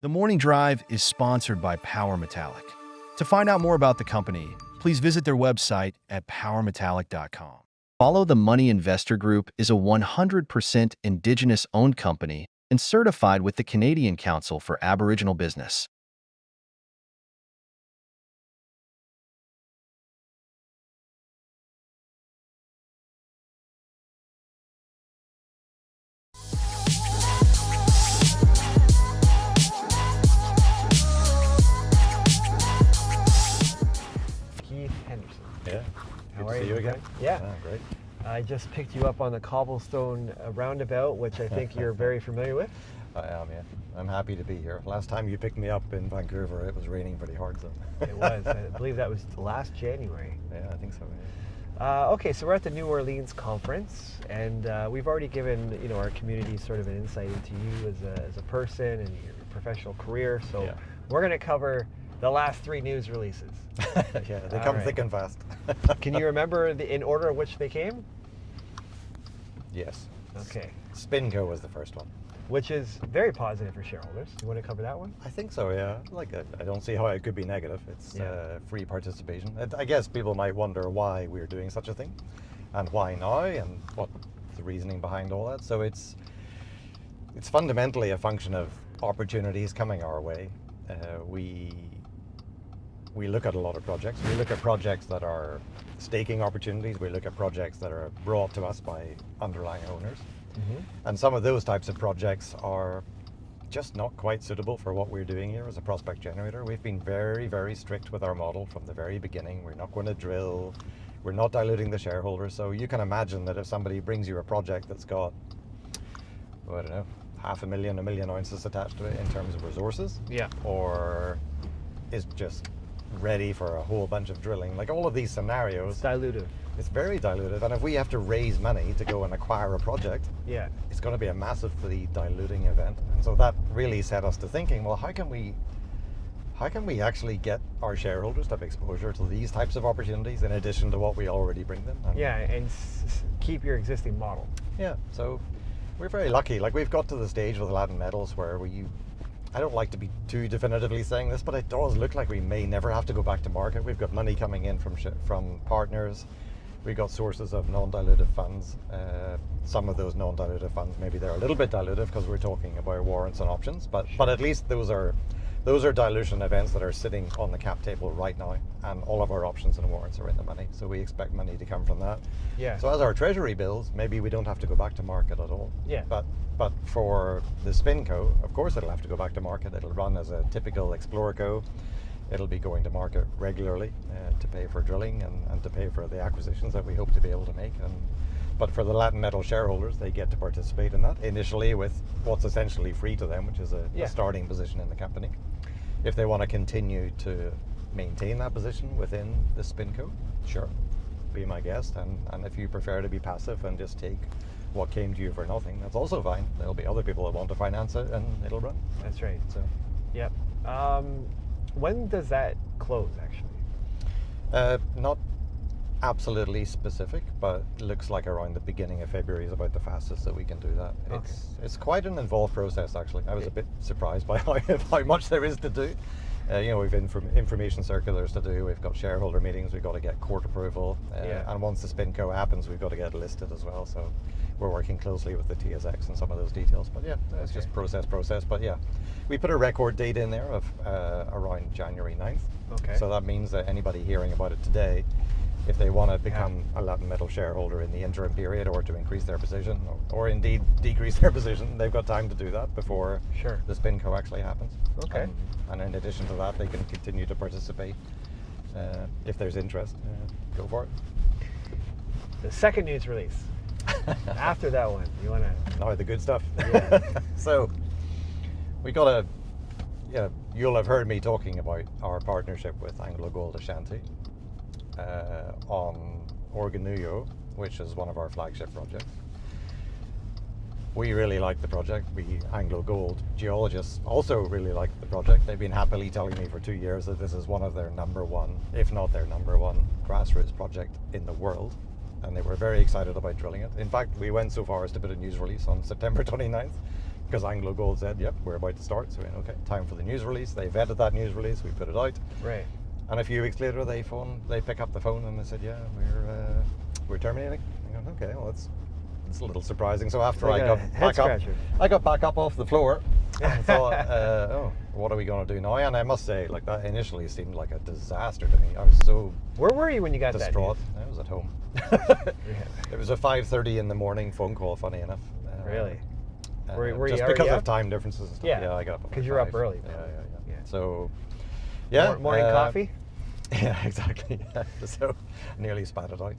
The Morning Drive is sponsored by Power Metallic. To find out more about the company, please visit their website at powermetallic.com. Follow the Money Investor Group is a 100% Indigenous-owned company and certified with the Canadian Council for Aboriginal Business. Keith Henderson. Yeah. How Good are to see you? you again. Yeah. Great. I just picked you up on the cobblestone roundabout, which I think you're very familiar with. I am, yeah. I'm happy to be here. Last time you picked me up in Vancouver, it was raining pretty hard, so. It was. I believe that was last January. Yeah, I think so. Okay, so we're at the New Orleans conference, and we've already given our community sort of an insight into you as a person and your professional career. So Yeah. we're going to cover the last 3 news releases. Yeah, they come right. thick and fast. Can you remember in order of which they came? Yes. Okay. Spinco was the first one. Which is very positive for shareholders. You want to cover that one? I think so, yeah. I don't see how it could be negative. It's free participation. I guess people might wonder why we're doing such a thing and why now and what the reasoning behind all that. So it's fundamentally a function of opportunities coming our way. We look at a lot of projects. We look at projects that are staking opportunities. We look at projects that are brought to us by underlying owners. Mm-hmm. And some of those types of projects are just not quite suitable for what we're doing here as a prospect generator. We've been very, very strict with our model from the very beginning. We're not going to drill. We're not diluting the shareholders. So you can imagine that if somebody brings you a project that's got, I don't know, 500,000, 1 million ounces attached to it in terms of resources, or is just ready for a whole bunch of drilling, like all of these scenarios, It's dilutive. it's very dilutive. And if we have to raise money to go and acquire a project, it's going to be a massively diluting event. And so that really set us to thinking, well, how can we actually get our shareholders to have exposure to these types of opportunities in addition to what we already bring them? And keep your existing model. Yeah, so we're very lucky. Like, we've got to the stage with Latin Metals where I don't like to be too definitively saying this, but it does look like we may never have to go back to market. We've got money coming in from partners. We've got sources of non-dilutive funds. Some of those non-dilutive funds, maybe they're a little bit dilutive because we're talking about warrants and options, but at least those are dilution events that are sitting on the cap table right now, and all of our options and warrants are in the money. So we expect money to come from that. Yeah. So as our treasury builds, maybe we don't have to go back to market at all. Yeah. But for the Spinco, of course it'll have to go back to market. It'll run as a typical Explorer Co. It'll be going to market regularly to pay for drilling and to pay for the acquisitions that we hope to be able to make. But for the Latin Metal shareholders, they get to participate in that initially with what's essentially free to them, which is a starting position in the company. If they want to continue to maintain that position within the Spinco, sure, be my guest. And if you prefer to be passive and just take what came to you for nothing, that's also fine. There'll be other people that want to finance it, and it'll run. That's right. So, yep. When does that close, actually? Not absolutely specific, but it looks like around the beginning of February is about the fastest that we can do that. It's quite an involved process, actually. I was a bit surprised by how much there is to do. We've information circulars to do. We've got shareholder meetings. We've got to get court approval, and once the Spinco happens, we've got to get it listed as well. So we're working closely with the TSX and some of those details. But yeah, it's just process. But yeah, we put a record date in there of around January 9th. Okay. So that means that anybody hearing about it today, if they want to become a Latin Metal shareholder in the interim period, or to increase their position, or indeed decrease their position, they've got time to do that before the Spinco actually happens. Okay. And in addition to that, they can continue to participate if there's interest. Go for it. The second news release. After that one, you want to... Now the good stuff. Yeah. So we got you'll have heard me talking about our partnership with Anglo Gold Ashanti on Organuyo, which is one of our flagship projects. We really like the project. Anglo Gold geologists also really like the project. They've been happily telling me for 2 years that this is one of their number one, if not their number one, grassroots project in the world. And they were very excited about drilling it. In fact, we went so far as to put a news release on September 29th because Anglo Gold said, yep, we're about to start. So we went, okay, time for the news release. They vetted that news release, we put it out. Right. And a few weeks later, they pick up the phone and they said, yeah, we're terminating. I go, okay, well, it's a little surprising. So after Like I a got head back up, scratcher. I got back up off the floor and thought, oh, what are we going to do now? And I must say, like, that initially seemed like a disaster to me. I was so Where were you when you got distraught. that I was at home. news? It was a 5:30 in the morning phone call, funny enough. Really? Were you just already because up? of time differences and stuff. Yeah. I got up. Because you're up 5. early. Yeah, probably. yeah. So, yeah. Morning coffee? Yeah, exactly. So nearly spat it out.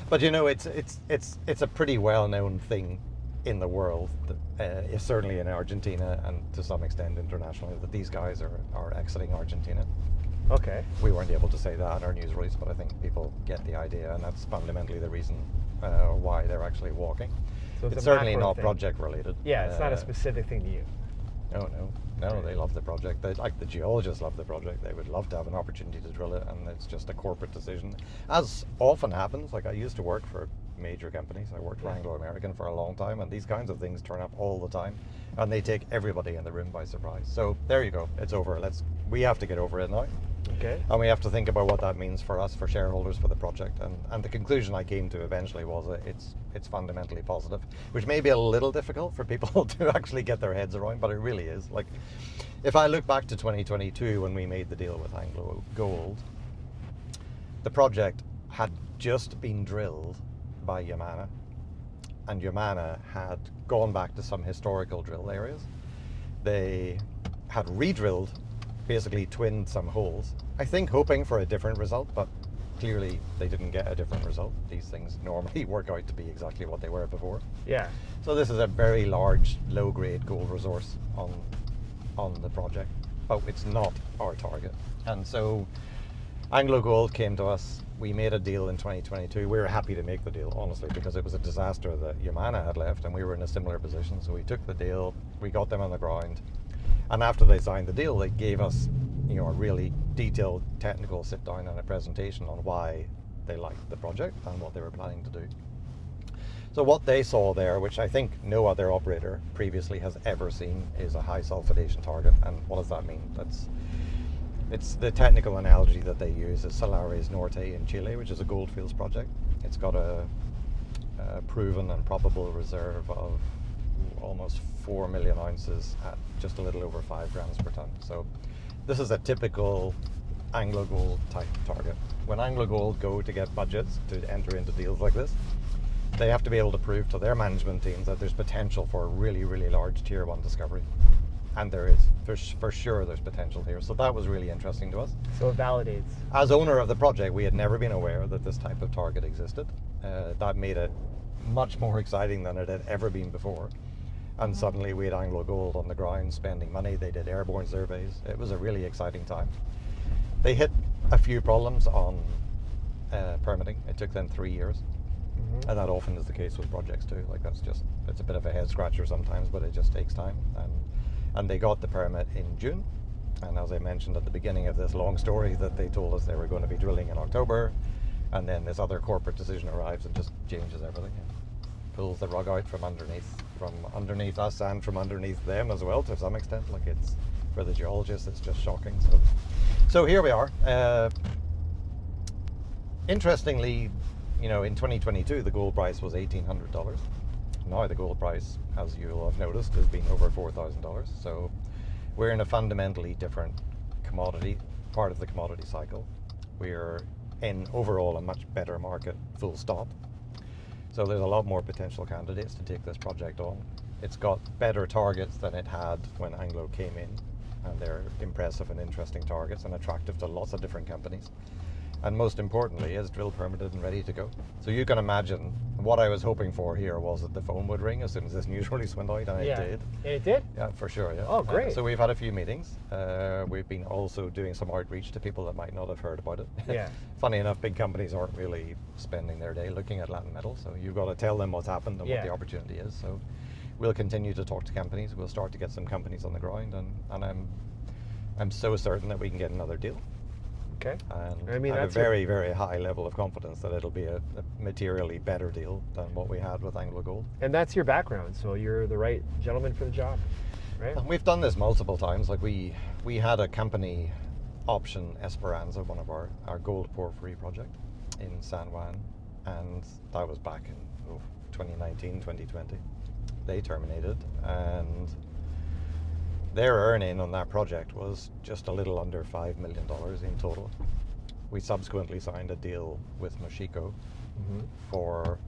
But you know, it's a pretty well-known thing in the world, that, certainly in Argentina and to some extent internationally, that these guys are exiting Argentina. Okay. We weren't able to say that in our news release, but I think people get the idea, and that's fundamentally the reason why they're actually walking. So It's a certainly macro not thing. project related. Yeah, it's not a specific thing to you. No, they love the project. Like the geologists love the project. They would love to have an opportunity to drill it, and it's just a corporate decision. As often happens, like I used to work for major companies. I worked for Anglo American for a long time, and these kinds of things turn up all the time, and they take everybody in the room by surprise. So there you go. It's over. We have to get over it now. Okay. And we have to think about what that means for us, for shareholders, for the project. And the conclusion I came to eventually was that it's fundamentally positive, which may be a little difficult for people to actually get their heads around, but it really is. Like, if I look back to 2022 when we made the deal with Anglo Gold, the project had just been drilled by Yamana, and Yamana had gone back to some historical drill areas. They had re-drilled, basically twinned some holes, I think hoping for a different result, but clearly they didn't get a different result. These things normally work out to be exactly what they were before. Yeah. So this is a very large, low-grade gold resource on the project, but it's not our target. And so Anglo Gold came to us. We made a deal in 2022. We were happy to make the deal, honestly, because it was a disaster that Yamana had left, and we were in a similar position. So we took the deal, we got them on the ground, and after they signed the deal, they gave us, a really detailed technical sit down and a presentation on why they liked the project and what they were planning to do. So what they saw there, which I think no other operator previously has ever seen, is a high sulfidation target. And what does that mean? It's the technical analogy that they use is Salares Norte in Chile, which is a goldfields project. It's got a proven and probable reserve of almost 4 million ounces at just a little over 5 grams per ton. So this is a typical Anglo Gold type target. When Anglo Gold go to get budgets to enter into deals like this, they have to be able to prove to their management teams that there's potential for a really, really large tier 1 discovery. And there is. For sure there's potential here. So that was really interesting to us. So it validates. As owner of the project, we had never been aware that this type of target existed. That made it much more exciting than it had ever been before. And suddenly we had Anglo Gold on the ground spending money. They did airborne surveys. It was a really exciting time. They hit a few problems on permitting. It took them 3 years. And that often is the case with projects too. Like it's a bit of a head scratcher sometimes, but it just takes time. And they got the permit in June. And as I mentioned at the beginning of this long story, that they told us they were going to be drilling in October. And then this other corporate decision arrives and just changes everything. Pulls the rug out from underneath us and from underneath them as well, to some extent. Like, it's, for the geologists, it's just shocking. So here we are. Interestingly, in 2022 the gold price was $1,800. Now the gold price, as you'll have noticed, has been over $4,000. So we're in a fundamentally different commodity, part of the commodity cycle. We're in overall a much better market, full stop. So there's a lot more potential candidates to take this project on. It's got better targets than it had when Anglo came in, and they're impressive and interesting targets and attractive to lots of different companies. And most importantly, is drill permitted and ready to go. So you can imagine what I was hoping for here was that the phone would ring as soon as this news release went out, and it did. And it did? Yeah, for sure. Yeah. Oh, great. So we've had a few meetings. We've been also doing some outreach to people that might not have heard about it. Yeah. Funny enough, big companies aren't really spending their day looking at Latin metal, so you've got to tell them what's happened and what the opportunity is. So we'll continue to talk to companies. We'll start to get some companies on the ground, and I'm so certain that we can get another deal. Okay. And I mean, I have a that's your- very, very high level of confidence that it'll be a materially better deal than what we had with Anglo Gold. And that's your background, so you're the right gentleman for the job, right? And we've done this multiple times. Like we had a company option Esperanza, one of our gold porphyry project in San Juan, and that was back in 2019, 2020. They terminated, and their earning on that project was just a little under $5 million in total. We subsequently signed a deal with Mashiko for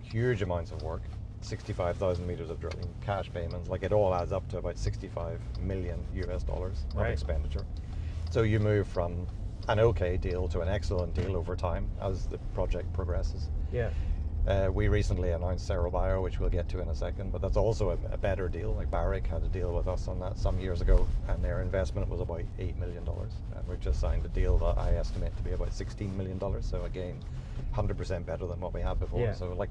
huge amounts of work, 65,000 meters of drilling, cash payments, like it all adds up to about 65 million US dollars of expenditure. So you move from an okay deal to an excellent deal over time as the project progresses. Yeah. We recently announced Cerro Bio, which we'll get to in a second, but that's also a better deal. Like Barrick had a deal with us on that some years ago, and their investment was about $8 million. And we've just signed a deal that I estimate to be about $16 million. So again, 100% better than what we had before. Yeah. So like,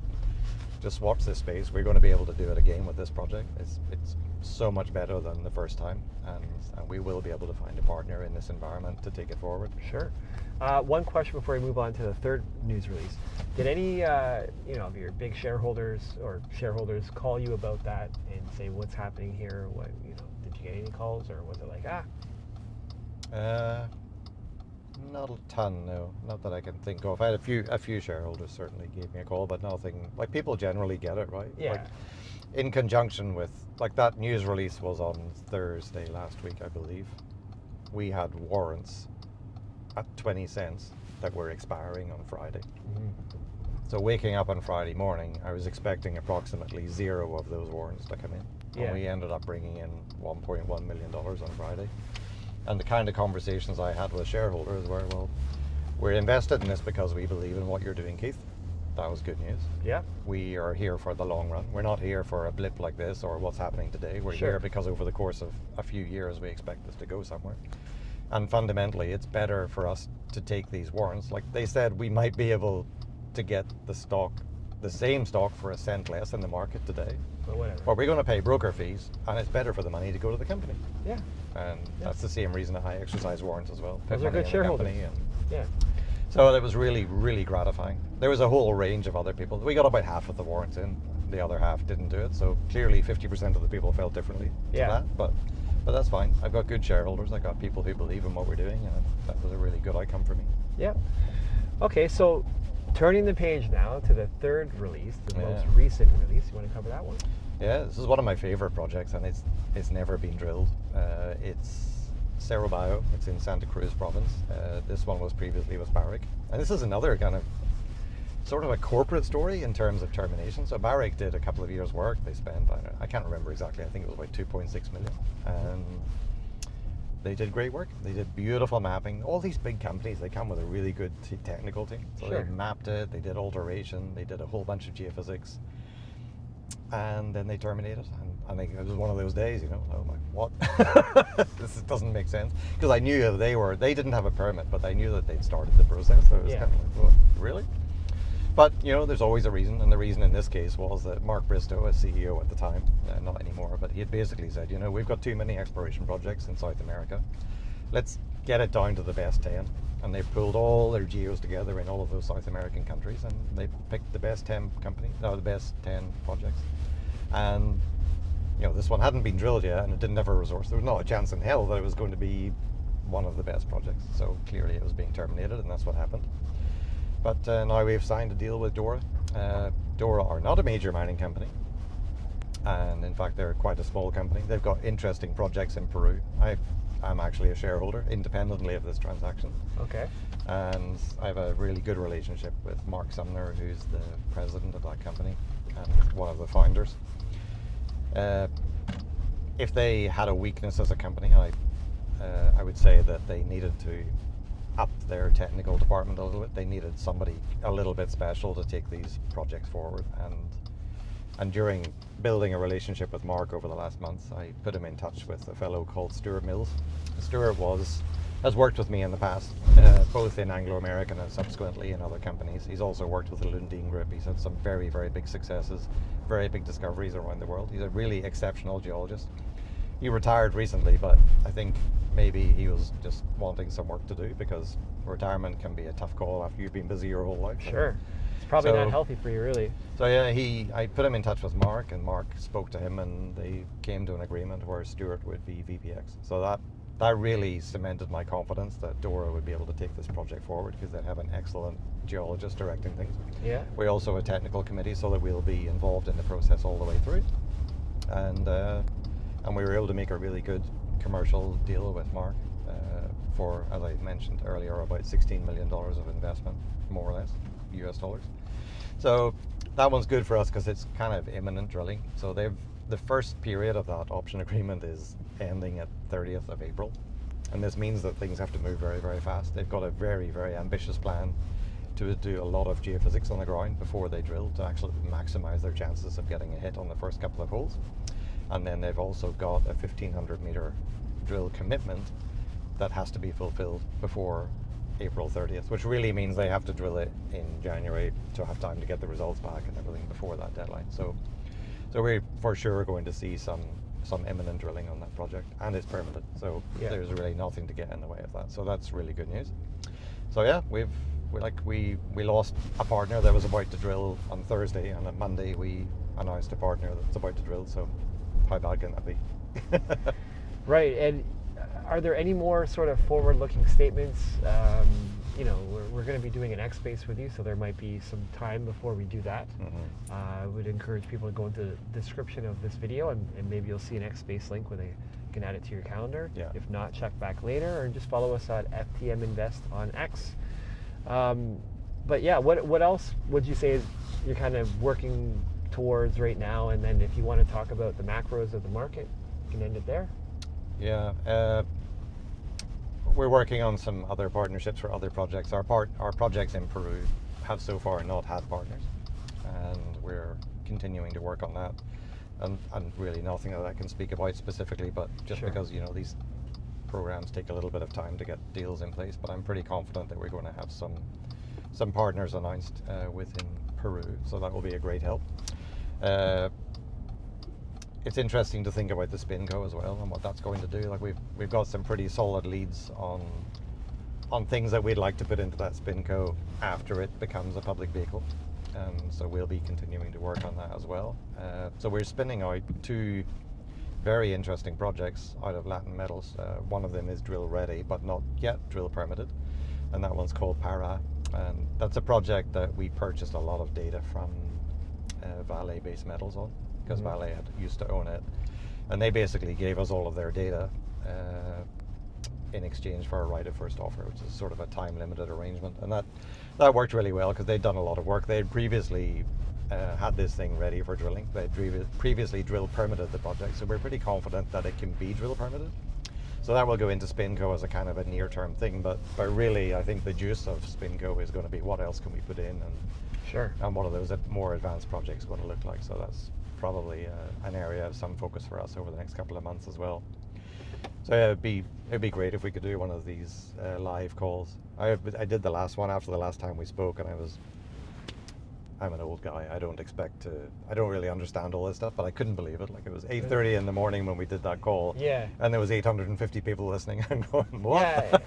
just watch this space. We're going to be able to do it again with this project. It's so much better than the first time, and we will be able to find a partner in this environment to take it forward. Sure. One question before we move on to the third news release. Did any of your big shareholders shareholders call you about that and say what's happening here? What did you get any calls, or was it like Not a ton, no. Not that I can think of. I had a few shareholders certainly gave me a call, but nothing. Like people generally get it, right? Yeah. Like, in conjunction with, like, that news release was on Thursday last week, I believe. We had warrants at 20 cents that were expiring on Friday. So waking up on Friday morning, I was expecting approximately 0 of those warrants to come in. Yeah. And we ended up bringing in $1.1 million on Friday. And the kind of conversations I had with shareholders were, well, we're invested in this because we believe in what you're doing, Keith. That was good news. Yeah. We are here for the long run. We're not here for a blip like this or what's happening today. We're Sure. here because over the course of a few years, we expect this to go somewhere. And fundamentally, it's better for us to take these warrants. Like they said, we might be able to get the same stock for a cent less in the market today. But whatever. But we're going to pay broker fees, and it's better for the money to go to the company. Yeah. And that's the same reason that I exercise warrants as well. Those Put are money good in the shareholders. company and- Yeah. So it was really, really gratifying. There was a whole range of other people. We got about half of the warrants in. The other half didn't do it. So clearly 50% of the people felt differently to that. But that's fine. I've got good shareholders. I've got people who believe in what we're doing. And that was a really good outcome for me. Yeah. Okay, so turning the page now to the third release, the most recent release. You want to cover that one? Yeah, this is one of my favorite projects, and it's never been drilled. It's Cerro Bio. It's in Santa Cruz province. This one was previously with Barrick, and this is another kind of sort of a corporate story in terms of termination. So Barrick did a couple of years' work. They spent, I can't remember exactly. I think it was about 2.6 million. They did great work. They did beautiful mapping. All these big companies, they come with a really good technical team. So Sure. they mapped it. They did alteration. They did a whole bunch of geophysics. And then they terminated, and I think it was one of those days, I'm like, what? This doesn't make sense. Because I knew they didn't have a permit, but I knew that they'd started the process, so it was kind of like, well, really? But, there's always a reason, and the reason in this case was that Mark Bristow, as CEO at the time, not anymore, but he had basically said, we've got too many exploration projects in South America. Let's get it down to the best 10. And they pulled all their geos together in all of those South American countries, and they picked the best 10 the best 10 projects. And this one hadn't been drilled yet, and it didn't have a resource. There was not a chance in hell that it was going to be one of the best projects. So clearly it was being terminated, and that's what happened. But now we've signed a deal with Dora. Dora are not a major mining company, and in fact they're quite a small company. They've got interesting projects in Peru. I'm actually a shareholder independently of this transaction. Okay. And I have a really good relationship with Mark Sumner, who's the president of that company and one of the founders. If they had a weakness as a company, I would say that they needed to up their technical department a little bit. They needed somebody a little bit special to take these projects forward. And during building a relationship with Mark over the last month, I put him in touch with a fellow called Stuart Mills. Stuart has worked with me in the past, both in Anglo American and subsequently in other companies. He's also worked with the Lundin Group. He's had some very, very big successes, very big discoveries around the world. He's a really exceptional geologist. he retired recently, but I think maybe he was just wanting some work to do, because retirement can be a tough call after you've been busy your whole life. Sure. It's probably So- not healthy for you, really. So yeah, I put him in touch with Mark, and Mark spoke to him, and they came to an agreement where Stuart would be VPX. So that really cemented my confidence that Dora would be able to take this project forward, because they have an excellent geologist directing things. Yeah. We also have a technical committee, so that we'll be involved in the process all the way through. And we were able to make a really good commercial deal with Mark for, as I mentioned earlier, about $16 million of investment, more or less, US dollars. So that one's good for us because it's kind of imminent drilling. So the first period of that option agreement is ending at 30th of April. And this means that things have to move very, very fast. They've got a very, very ambitious plan to do a lot of geophysics on the ground before they drill, to actually maximize their chances of getting a hit on the first couple of holes. And then they've also got a 1,500 meter drill commitment that has to be fulfilled before April 30th, which really means they have to drill it in January to have time to get the results back and everything before that deadline. So we're for sure going to see some imminent drilling on that project, and it's permitted. So Yeah. there's really nothing to get in the way of that. So that's really good news. So yeah, we lost a partner that was about to drill on Thursday, and on Monday we announced a partner that's about to drill. So how bad can that be? Right. And are there any more sort of forward-looking statements? You know, we're going to be doing an X-Space with you, so there might be some time before we do that. I would encourage people to go into the description of this video, and maybe you'll see an X-Space link where they can add it to your calendar. Yeah. If not, check back later, or just follow us at FTM Invest on X. But yeah, what else would you say is you're kind of working towards right now? And then if you want to talk about the macros of the market, you can end it there. Yeah, we're working on some other partnerships for other projects. Our projects in Peru have so far not had partners, and we're continuing to work on that. And really nothing that I can speak about specifically, but just Sure. because, you know, these programs take a little bit of time to get deals in place. But I'm pretty confident that we're going to have some partners announced within Peru, so that will be a great help. It's interesting to think about the Spinco as well and what that's going to do. Like we've got some pretty solid leads on things that we'd like to put into that Spinco after it becomes a public vehicle. So we'll be continuing to work on that as well. So we're spinning out two very interesting projects out of Latin Metals. One of them is drill ready, but not yet drill permitted, and that one's called Para. And that's a project that we purchased a lot of data from Vale Base Metals on, because Vale had used to own it, and they basically gave us all of their data in exchange for a right of first offer, which is sort of a time limited arrangement. And that worked really well because they'd done a lot of work. They'd previously had this thing ready for drilling. They'd previously drill permitted the project, so we're pretty confident that it can be drill permitted. So that will go into Spinco as a kind of a near-term thing, but really I think the juice of Spinco is going to be what else can we put in, Sure. and what are those more advanced projects going to look like. So that's probably an area of some focus for us over the next couple of months as well. So yeah, it'd be great if we could do one of these live calls. I did the last one after the last time we spoke, and I'm an old guy. I don't really understand all this stuff, but I couldn't believe it. Like, it was 8:30 in the morning when we did that call. Yeah. And there was 850 people listening and going, what?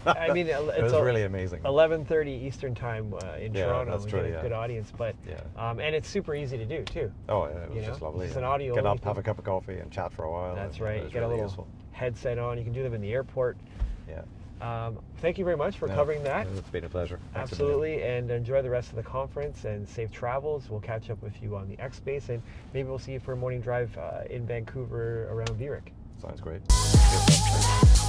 Yeah, I mean, it it's was really amazing. 11:30 Eastern time in Yeah, Toronto. that's We true, get a yeah. good audience, but Yeah. and it's super easy to do too. Oh, yeah, it was You just know, lovely. it's an audio Get only up, have thing. a cup of coffee, and chat for a while. That's and right. it You was get a really little useful. headset on. You can do them in the airport. Yeah. Thank you very much for No, covering that. It's been a pleasure. Thanks a million. Absolutely, and enjoy the rest of the conference and safe travels. We'll catch up with you on the X Space, and maybe we'll see you for a morning drive in Vancouver around Viereck. Sounds great. Good stuff. Thanks.